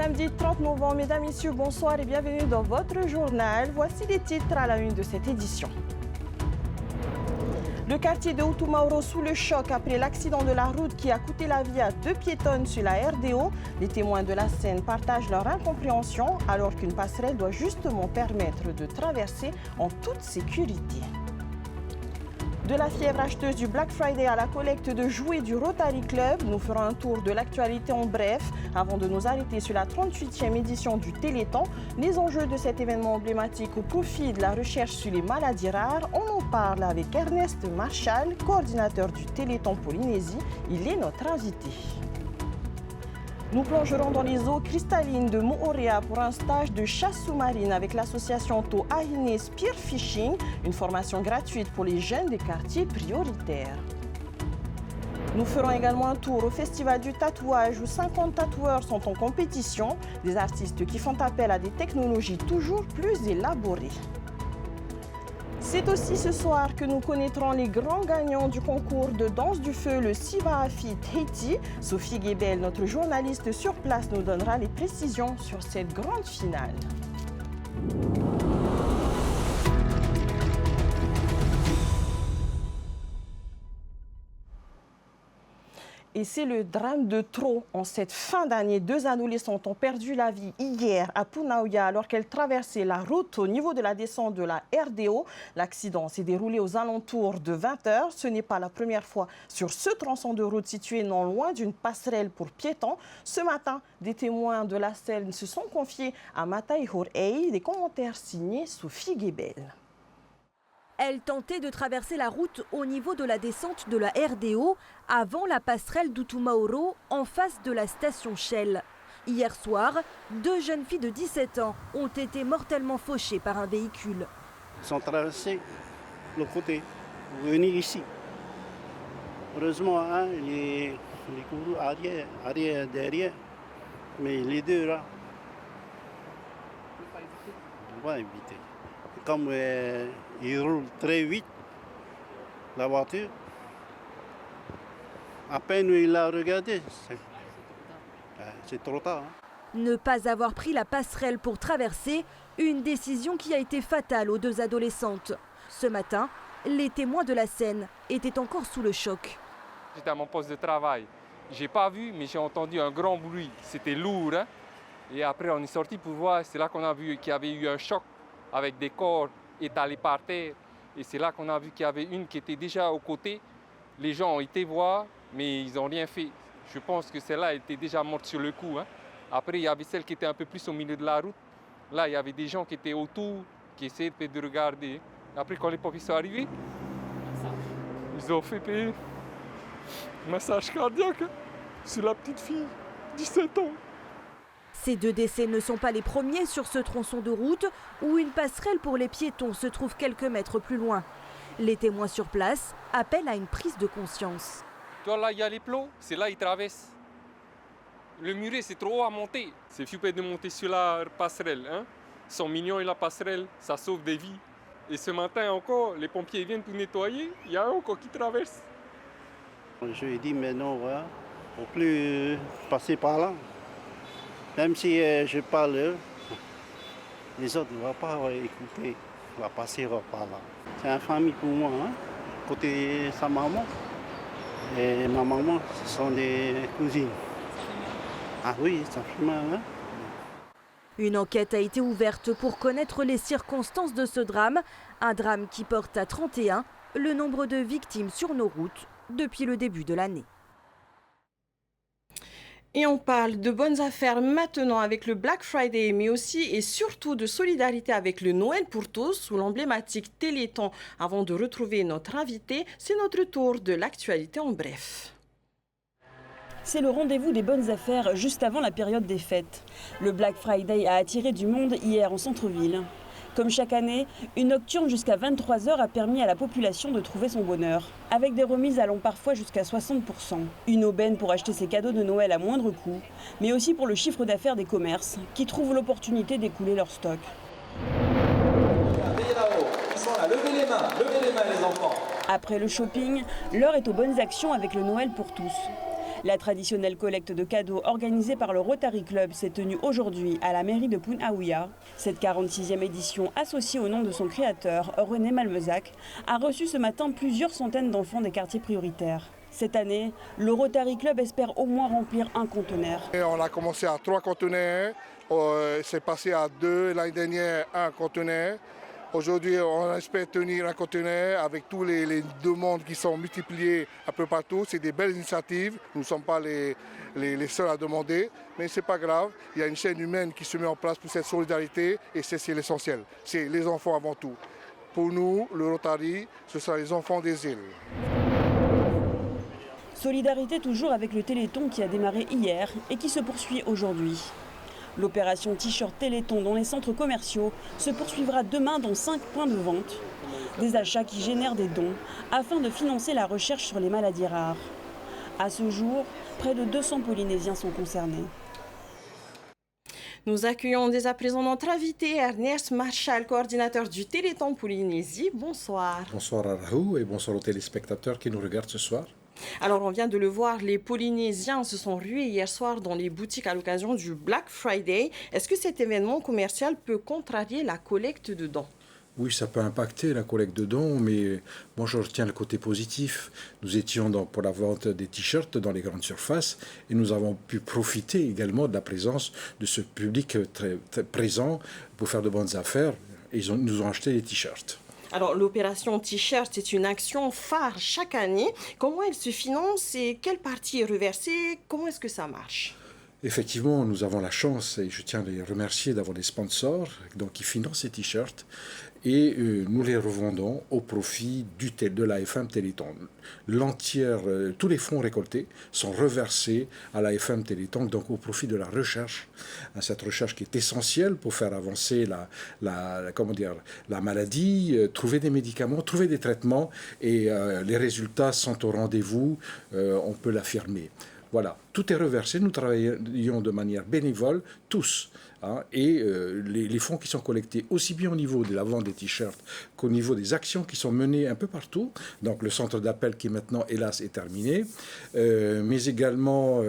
Samedi 30 novembre, mesdames, messieurs, bonsoir et bienvenue dans votre journal. Voici les titres à la une de cette édition. Le quartier de Utumauro sous le choc après l'accident de la route qui a coûté la vie à 2 piétonnes sur la RDO. Les témoins de la scène partagent leur incompréhension alors qu'une passerelle doit justement permettre de traverser en toute sécurité. De la fièvre acheteuse du Black Friday à la collecte de jouets du Rotary Club, nous ferons un tour de l'actualité en bref avant de nous arrêter sur la 38e édition du Téléthon. Les enjeux de cet événement emblématique au profit de la recherche sur les maladies rares, on en parle avec Ernest Marshall, coordinateur du Téléthon Polynésie. Il est notre invité. Nous plongerons dans les eaux cristallines de Moorea pour un stage de chasse sous-marine avec l'association To'ahine Spearfishing, une formation gratuite pour les jeunes des quartiers prioritaires. Nous ferons également un tour au Festival du tatouage où 50 tatoueurs sont en compétition, des artistes qui font appel à des technologies toujours plus élaborées. C'est aussi ce soir que nous connaîtrons les grands gagnants du concours de danse du feu, le Sivaafi Tahiti. Sophie Guébel, notre journaliste sur place, nous donnera les précisions sur cette grande finale. Et c'est le drame de trop. En cette fin d'année, 2 adolescentes ont perdu la vie hier à Punaouia alors qu'elles traversaient la route au niveau de la descente de la RDO. L'accident s'est déroulé aux alentours de 20 h. Ce n'est pas la première fois sur ce tronçon de route situé non loin d'une passerelle pour piétons. Ce matin, des témoins de la scène se sont confiés à Matai Horei. Des commentaires signés Sophie Guébel. Elle tentait de traverser la route au niveau de la descente de la RDO avant la passerelle d'Utumauro en face de la station Shell. Hier soir, 2 jeunes filles de 17 ans ont été mortellement fauchées par un véhicule. Ils sont traversés l'autre côté pour venir ici. Heureusement, hein, les courroux arrière, derrière, mais les deux là, on va éviter. Comme il roule très vite, la voiture, à peine il l'a regardé, c'est trop tard. Hein. Ne pas avoir pris la passerelle pour traverser, une décision qui a été fatale aux 2 adolescentes. Ce matin, les témoins de la scène étaient encore sous le choc. J'étais à mon poste de travail. Je n'ai pas vu, mais j'ai entendu un grand bruit. C'était lourd. Hein? Et après, on est sorti pour voir. C'est là qu'on a vu qu'il y avait eu un choc avec des corps étalés par terre. Et c'est là qu'on a vu qu'il y avait une qui était déjà aux côtés. Les gens ont été voir, mais ils n'ont rien fait. Je pense que celle-là était déjà morte sur le coup. Hein. Après, il y avait celle qui était un peu plus au milieu de la route. Là, il y avait des gens qui étaient autour, qui essayaient de regarder. Après, quand les pompiers sont arrivés, ils ont fait payer un massage cardiaque sur la petite fille, 17 ans. Ces 2 décès ne sont pas les premiers sur ce tronçon de route où une passerelle pour les piétons se trouve quelques mètres plus loin. Les témoins sur place appellent à une prise de conscience. Toi, là, il y a les plots, c'est là ils traversent. Le muret, c'est trop haut à monter. C'est super de monter sur la passerelle. Hein. Ils sont mignons et la passerelle, ça sauve des vies. Et ce matin encore, les pompiers viennent pour nettoyer, il y a un encore qui traverse. Je lui ai dit, mais non, voilà, on ne peut plus passer par là. Même si je parle, les autres ne vont pas écouter, on va passer par là. C'est une famille pour moi, hein, côté sa maman. Et ma maman, ce sont des cousines. Ah oui, ça fait mal, hein. Une enquête a été ouverte pour connaître les circonstances de ce drame. Un drame qui porte à 31 le nombre de victimes sur nos routes depuis le début de l'année. Et on parle de bonnes affaires maintenant avec le Black Friday, mais aussi et surtout de solidarité avec le Noël pour tous sous l'emblématique Téléthon. Avant de retrouver notre invité, c'est notre tour de l'actualité en bref. C'est le rendez-vous des bonnes affaires juste avant la période des fêtes. Le Black Friday a attiré du monde hier en centre-ville. Comme chaque année, une nocturne jusqu'à 23 h a permis à la population de trouver son bonheur, avec des remises allant parfois jusqu'à 60%. Une aubaine pour acheter ses cadeaux de Noël à moindre coût, mais aussi pour le chiffre d'affaires des commerces, qui trouvent l'opportunité d'écouler leur stock. Veillez là-haut, ils sont là, levez les mains les enfants. Après le shopping, l'heure est aux bonnes actions avec le Noël pour tous. La traditionnelle collecte de cadeaux organisée par le Rotary Club s'est tenue aujourd'hui à la mairie de Punaouia. Cette 46e édition, associée au nom de son créateur, René Malvezac, a reçu ce matin plusieurs centaines d'enfants des quartiers prioritaires. Cette année, le Rotary Club espère au moins remplir un conteneur. Et on a commencé à 3 conteneurs, c'est passé à 2, l'année dernière 1 conteneur. Aujourd'hui, on espère tenir un conteneur avec tous les demandes qui sont multipliées un peu partout. C'est des belles initiatives, nous ne sommes pas les seuls à demander, mais ce n'est pas grave. Il y a une chaîne humaine qui se met en place pour cette solidarité et c'est l'essentiel. C'est les enfants avant tout. Pour nous, le Rotary, ce sont les enfants des îles. Solidarité toujours avec le Téléthon qui a démarré hier et qui se poursuit aujourd'hui. L'opération T-shirt Téléthon dans les centres commerciaux se poursuivra demain dans 5 points de vente. Des achats qui génèrent des dons afin de financer la recherche sur les maladies rares. À ce jour, près de 200 Polynésiens sont concernés. Nous accueillons dès à présent notre invité Ernest Marchal, coordinateur du Téléthon Polynésie. Bonsoir. Bonsoir à Rahou et bonsoir aux téléspectateurs qui nous regardent ce soir. Alors on vient de le voir, les Polynésiens se sont rués hier soir dans les boutiques à l'occasion du Black Friday. Est-ce que cet événement commercial peut contrarier la collecte de dons ? Oui, ça peut impacter la collecte de dons, mais moi je retiens le côté positif. Nous étions pour la vente des t-shirts dans les grandes surfaces et nous avons pu profiter également de la présence de ce public très, très présent pour faire de bonnes affaires. Ils nous ont acheté des t-shirts. Alors l'opération T-shirt, c'est une action phare chaque année. Comment elle se finance et quelle partie est reversée? Comment est-ce que ça marche? Effectivement, nous avons la chance, et je tiens à les remercier, d'avoir des sponsors qui financent ces t-shirts et nous les revendons au profit de l'AFM Téléthon. Tous les fonds récoltés sont reversés à l'AFM Téléthon, donc au profit de la recherche. Cette recherche qui est essentielle pour faire avancer la maladie, trouver des médicaments, trouver des traitements, et les résultats sont au rendez-vous, on peut l'affirmer. Voilà, tout est reversé, nous travaillons de manière bénévole, tous. Et les fonds qui sont collectés aussi bien au niveau de la vente des t-shirts qu'au niveau des actions qui sont menées un peu partout. Donc le centre d'appel qui maintenant, hélas, est terminé. Mais également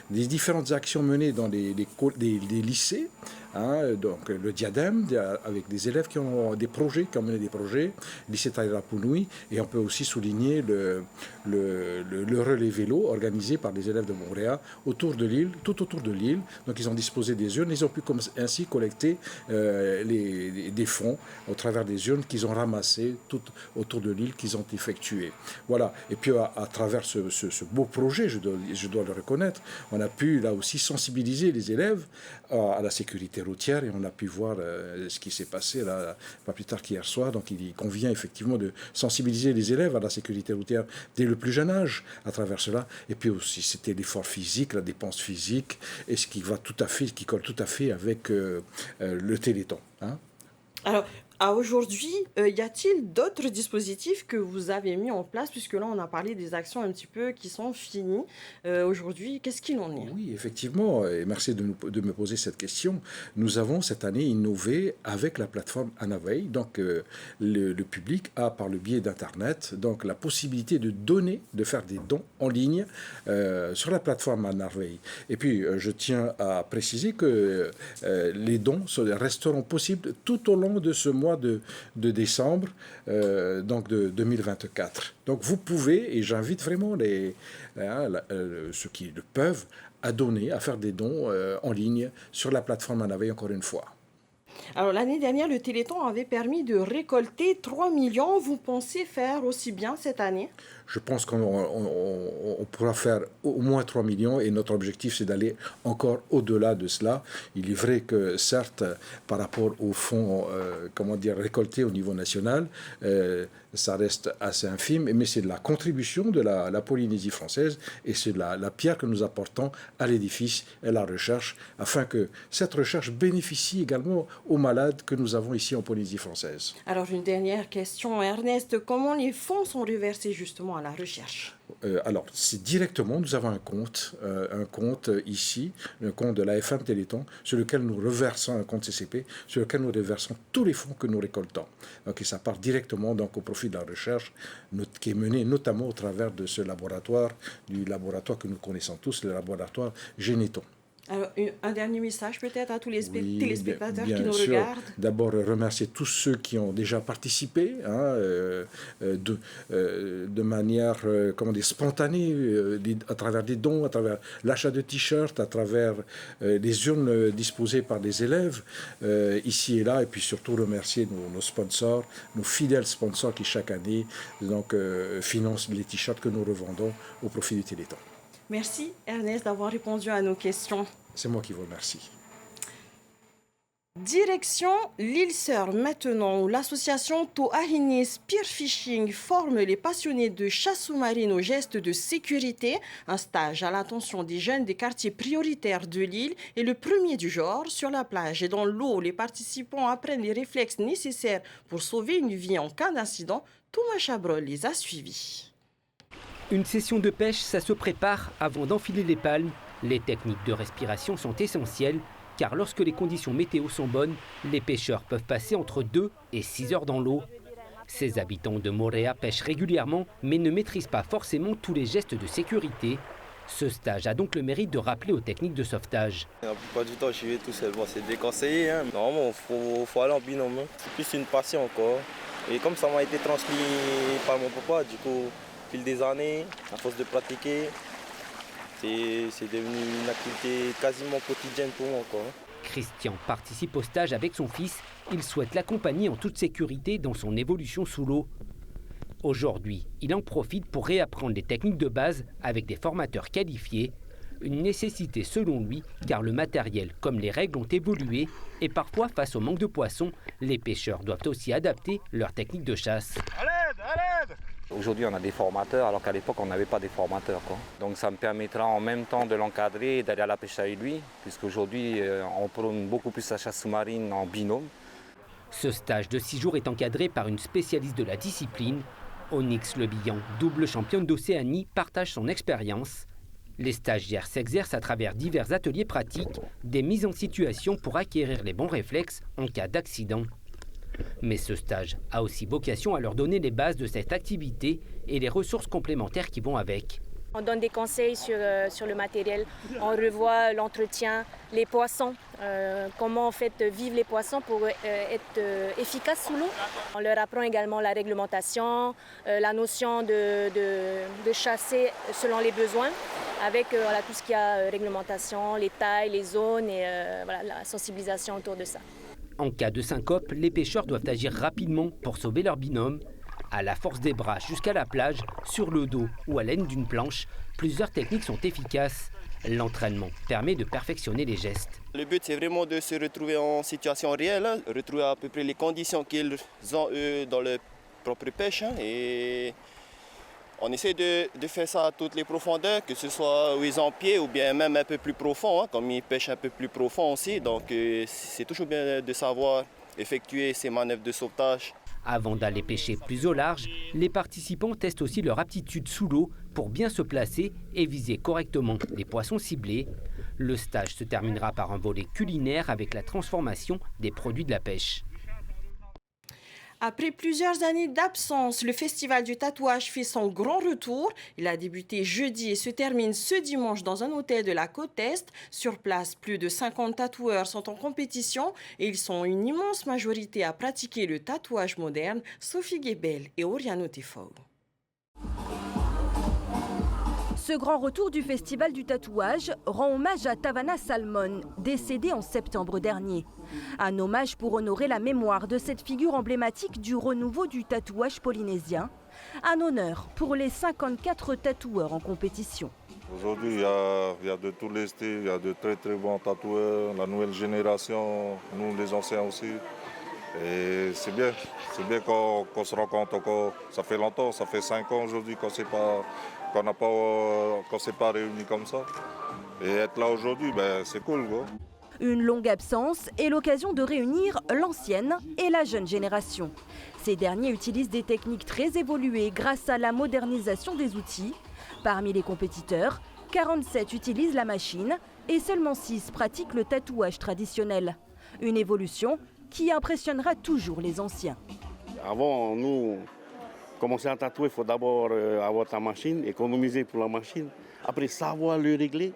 des différentes actions menées dans des lycées. Donc le diadème, avec des élèves qui ont des projets, qui ont mené des projets, lycée Taïra Punui, et on peut aussi souligner le relais vélo organisé par des élèves de Montréal autour de l'île, tout autour de l'île. Donc ils ont disposé des urnes, ils ont pu ainsi collecter des fonds au travers des urnes qu'ils ont ramassées tout autour de l'île, qu'ils ont effectuées. Voilà. Et puis à travers ce beau projet, je dois le reconnaître, on a pu là aussi sensibiliser les élèves à la sécurité routière, et on a pu voir ce qui s'est passé là, pas plus tard qu'hier soir. Donc il convient effectivement de sensibiliser les élèves à la sécurité routière dès le plus jeune âge à travers cela. Et puis aussi c'était l'effort physique, la dépense physique, et ce qui colle tout à fait avec le Téléthon. Alors, à aujourd'hui, y a-t-il d'autres dispositifs que vous avez mis en place, puisque là on a parlé des actions un petit peu qui sont finies. Aujourd'hui, qu'est-ce qu'il en est? Oui, effectivement, et merci de me poser cette question. Nous avons cette année innové avec la plateforme Anaway. Donc le public a, par le biais d'Internet, donc la possibilité de faire des dons en ligne sur la plateforme Anaway. Et puis je tiens à préciser que les dons resteront possibles tout au long de ce mois de décembre, donc de 2024. Donc vous pouvez, et j'invite vraiment ceux qui le peuvent, à donner, à faire des dons en ligne sur la plateforme Anaway, encore une fois. Alors l'année dernière, le Téléthon avait permis de récolter 3 millions. Vous pensez faire aussi bien cette année? Je pense qu'on pourra faire au moins 3 millions, et notre objectif, c'est d'aller encore au-delà de cela. Il est vrai que, certes, par rapport aux fonds récoltés au niveau national, ça reste assez infime, mais c'est de la contribution de la Polynésie française, et c'est la pierre que nous apportons à l'édifice et à la recherche, afin que cette recherche bénéficie également aux malades que nous avons ici en Polynésie française. Alors une dernière question, Ernest, comment les fonds sont reversés justement à la recherche? Alors, c'est directement, nous avons un compte ici, le compte de l'AFM Téléthon, sur lequel nous reversons un compte CCP, sur lequel nous reversons tous les fonds que nous récoltons. Donc, et ça part directement donc, au profit de la recherche, qui est menée notamment au travers de ce laboratoire, du laboratoire que nous connaissons tous, le laboratoire Généton. Alors, un dernier message peut-être à tous les téléspectateurs qui nous sûr. regardent. D'abord, remercier tous ceux qui ont déjà participé de manière spontanée, à travers des dons, à travers l'achat de t-shirts, à travers les urnes disposées par des élèves ici et là, et puis surtout remercier nos sponsors, nos fidèles sponsors qui chaque année financent les t-shirts que nous revendons au profit du Téléthon. Merci Ernest d'avoir répondu à nos questions. C'est moi qui vous remercie. Direction l'île Sœur maintenant, où l'association Toahini Spearfishing forme les passionnés de chasse sous-marine aux gestes de sécurité. Un stage à l'attention des jeunes des quartiers prioritaires de l'île est le premier du genre. Sur la plage et dans l'eau, les participants apprennent les réflexes nécessaires pour sauver une vie en cas d'incident. Thomas Chabrol les a suivis. Une session de pêche, ça se prépare avant d'enfiler les palmes. Les techniques de respiration sont essentielles, car lorsque les conditions météo sont bonnes, les pêcheurs peuvent passer entre 2 et 6 heures dans l'eau. Ces habitants de Moorea pêchent régulièrement, mais ne maîtrisent pas forcément tous les gestes de sécurité. Ce stage a donc le mérite de rappeler aux techniques de sauvetage. La plupart du temps, je vais tout seul. Bon, c'est déconseillé. Normalement, il faut aller en binôme. C'est plus une passion encore. Et comme ça m'a été transmis par mon papa, du coup, au fil des années, à force de pratiquer, c'est devenu une activité quasiment quotidienne pour moi, quoi. Christian participe au stage avec son fils. Il souhaite l'accompagner en toute sécurité dans son évolution sous l'eau. Aujourd'hui, il en profite pour réapprendre les techniques de base avec des formateurs qualifiés. Une nécessité selon lui, car le matériel comme les règles ont évolué et parfois, face au manque de poissons, les pêcheurs doivent aussi adapter leurs techniques de chasse. Aujourd'hui, on a des formateurs, alors qu'à l'époque, on n'avait pas des formateurs, quoi. Donc ça me permettra en même temps de l'encadrer et d'aller à la pêche avec lui, puisqu'aujourd'hui, on prône beaucoup plus la chasse sous-marine en binôme. Ce stage de 6 jours est encadré par une spécialiste de la discipline. Onyx Le Bihan, double championne d'Océanie, partage son expérience. Les stagiaires s'exercent à travers divers ateliers pratiques, des mises en situation pour acquérir les bons réflexes en cas d'accident. Mais ce stage a aussi vocation à leur donner les bases de cette activité et les ressources complémentaires qui vont avec. On donne des conseils sur le matériel, on revoit l'entretien, les poissons, comment en fait vivent les poissons pour être efficaces sous l'eau. On leur apprend également la réglementation, la notion de chasser selon les besoins, avec tout ce qui a réglementation, les tailles, les zones et la sensibilisation autour de ça. En cas de syncope, les pêcheurs doivent agir rapidement pour sauver leur binôme. À la force des bras jusqu'à la plage, sur le dos ou à l'aine d'une planche, plusieurs techniques sont efficaces. L'entraînement permet de perfectionner les gestes. Le but, c'est vraiment de se retrouver en situation réelle, retrouver à peu près les conditions qu'ils ont eux dans leur propre pêche. Et on essaie de faire ça à toutes les profondeurs, que ce soit où ils ont pied ou bien même un peu plus profond, comme ils pêchent un peu plus profond aussi. Donc c'est toujours bien de savoir effectuer ces manœuvres de sauvetage. Avant d'aller pêcher plus au large, les participants testent aussi leur aptitude sous l'eau pour bien se placer et viser correctement les poissons ciblés. Le stage se terminera par un volet culinaire avec la transformation des produits de la pêche. Après plusieurs années d'absence, le Festival du tatouage fait son grand retour. Il a débuté jeudi et se termine ce dimanche dans un hôtel de la côte Est. Sur place, plus de 50 tatoueurs sont en compétition et ils sont une immense majorité à pratiquer le tatouage moderne. Sophie Guébel et Oriano Tefo. Ce grand retour du Festival du tatouage rend hommage à Tavana Salmon, décédée en septembre dernier. Un hommage pour honorer la mémoire de cette figure emblématique du renouveau du tatouage polynésien. Un honneur pour les 54 tatoueurs en compétition. Aujourd'hui, il y a de tous les styles, il y a de très très bons tatoueurs, la nouvelle génération, nous les anciens aussi. Et c'est bien qu'on se rencontre encore. Ça fait longtemps, ça fait 5 ans aujourd'hui qu'on s'est pas réunis comme ça. Et être là aujourd'hui, c'est cool, quoi. Une longue absence est l'occasion de réunir l'ancienne et la jeune génération. Ces derniers utilisent des techniques très évoluées grâce à la modernisation des outils. Parmi les compétiteurs, 47 utilisent la machine et seulement 6 pratiquent le tatouage traditionnel. Une évolution qui impressionnera toujours les anciens. Avant, nous, commencer à tatouer, il faut d'abord avoir ta machine, économiser pour la machine. Après, savoir le régler,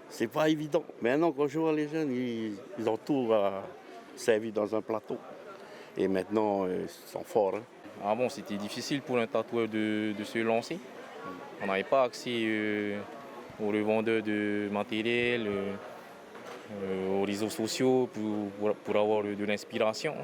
c'est pas évident. Maintenant, quand je vois les jeunes, ils ont tout servi dans un plateau. Et maintenant, ils sont forts. Avant, c'était difficile pour un tatoueur de se lancer. On n'avait pas accès aux revendeurs de matériel, aux réseaux sociaux pour avoir de l'inspiration.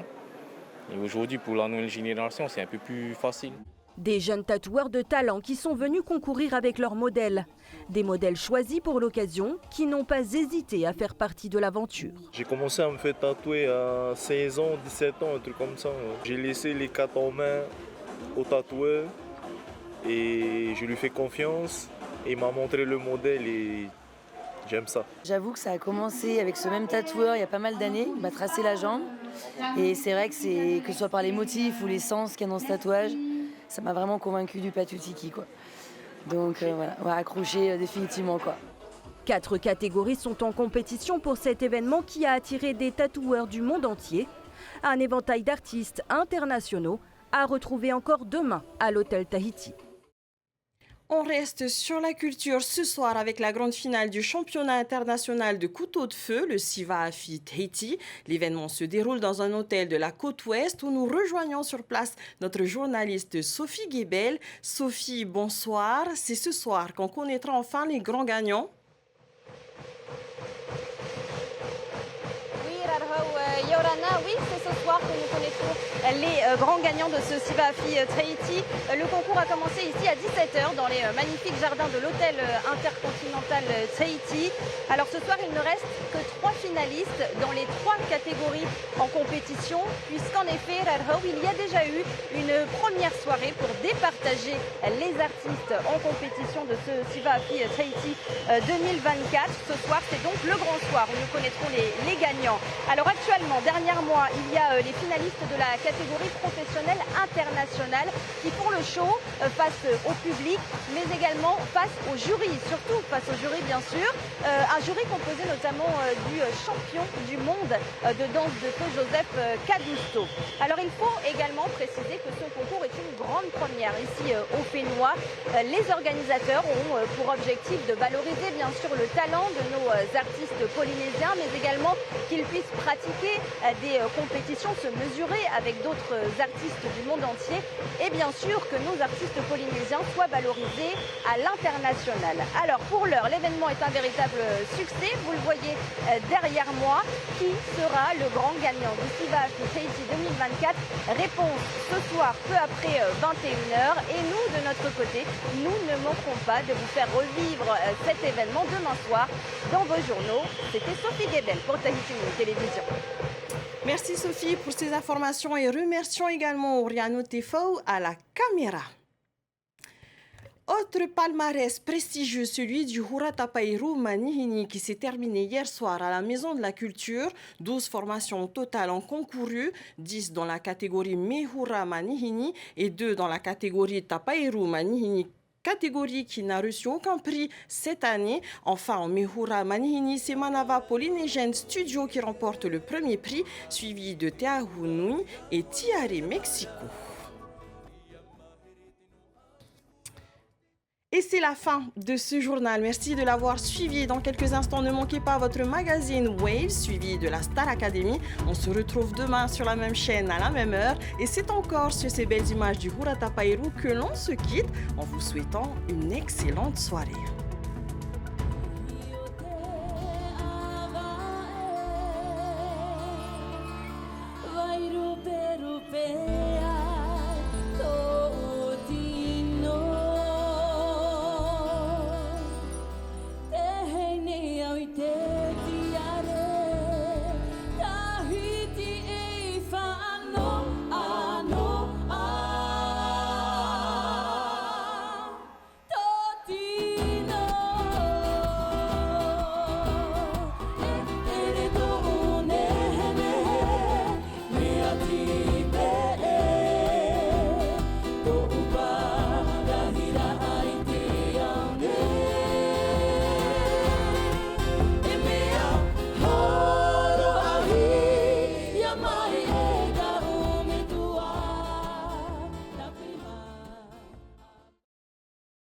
Et aujourd'hui, pour la nouvelle génération, c'est un peu plus facile. Des jeunes tatoueurs de talent qui sont venus concourir avec leurs modèles. Des modèles choisis pour l'occasion qui n'ont pas hésité à faire partie de l'aventure. J'ai commencé à me faire tatouer à 16 ans, 17 ans, un truc comme ça. J'ai laissé les cartes en main au tatoueur et je lui fais confiance. Et il m'a montré le modèle et j'aime ça. J'avoue que ça a commencé avec ce même tatoueur il y a pas mal d'années. Il m'a tracé la jambe. Et c'est vrai que ce soit par les motifs ou les sens qu'il y a dans ce tatouage, ça m'a vraiment convaincu du patutiki, quoi. Donc voilà, on va accrocher définitivement, quoi. 4 catégories sont en compétition pour cet événement qui a attiré des tatoueurs du monde entier. Un éventail d'artistes internationaux à retrouver encore demain à l'hôtel Tahiti. On reste sur la culture ce soir avec la grande finale du championnat international de couteau de feu, le Siva Afi Tahiti. L'événement se déroule dans un hôtel de la côte ouest où nous rejoignons sur place notre journaliste Sophie Guébel. Sophie, bonsoir. C'est ce soir qu'on connaîtra enfin les grands gagnants. Oui, Radhou, Yorana, oui, c'est ce soir que nous connaîtrons les grands gagnants de ce Siva Afi Tahiti. Le concours a commencé ici à 17h dans les magnifiques jardins de l'hôtel intercontinental Tahiti. Alors ce soir, il ne reste que 3 finalistes dans les 3 catégories en compétition, puisqu'en effet, Radhou, il y a déjà eu une première soirée pour départager les artistes en compétition de ce Siva Afi Tahiti 2024. Ce soir, c'est donc le grand soir où nous connaîtrons les gagnants. Alors actuellement, dernier mois, il y a les finalistes de la catégorie professionnelle internationale qui font le show face au public, mais également face au jury, surtout face au jury bien sûr. Un jury composé notamment du champion du monde de danse de feu, Joseph Cadusto. Alors il faut également préciser que ce concours est une grande première ici au Pénois. Les organisateurs ont pour objectif de valoriser bien sûr le talent de nos artistes polynésiens, mais également qu'ils puissent pratiquer des compétitions, se mesurer avec d'autres artistes du monde entier et bien sûr que nos artistes polynésiens soient valorisés à l'international. Alors pour l'heure, l'événement est un véritable succès, vous le voyez derrière moi. Qui sera le grand gagnant du Siva Afi Tahiti 2024? Réponse ce soir peu après 21h et nous de notre côté, nous ne manquerons pas de vous faire revivre cet événement demain soir dans vos journaux. C'était Sophie Guébel pour Tahiti Télévision. Merci Sophie pour ces informations et remercions également Oriano Tefau à la caméra. Autre palmarès prestigieux, celui du Hura Tapairu Manihini qui s'est terminé hier soir à la Maison de la Culture. 12 formations totales ont concouru, 10 dans la catégorie Mehura Manihini et 2 dans la catégorie Tapairu Manihini. Catégorie qui n'a reçu aucun prix cette année. Enfin, en Mehura Manihini, c'est Manava Polynesian Studio qui remporte le premier prix, suivi de Te Ahu Nui et Tiare Mexico. Et c'est la fin de ce journal. Merci de l'avoir suivi. Dans quelques instants, ne manquez pas votre magazine Wave, suivi de la Star Academy. On se retrouve demain sur la même chaîne à la même heure. Et c'est encore sur ces belles images du Hura Tapairu que l'on se quitte en vous souhaitant une excellente soirée.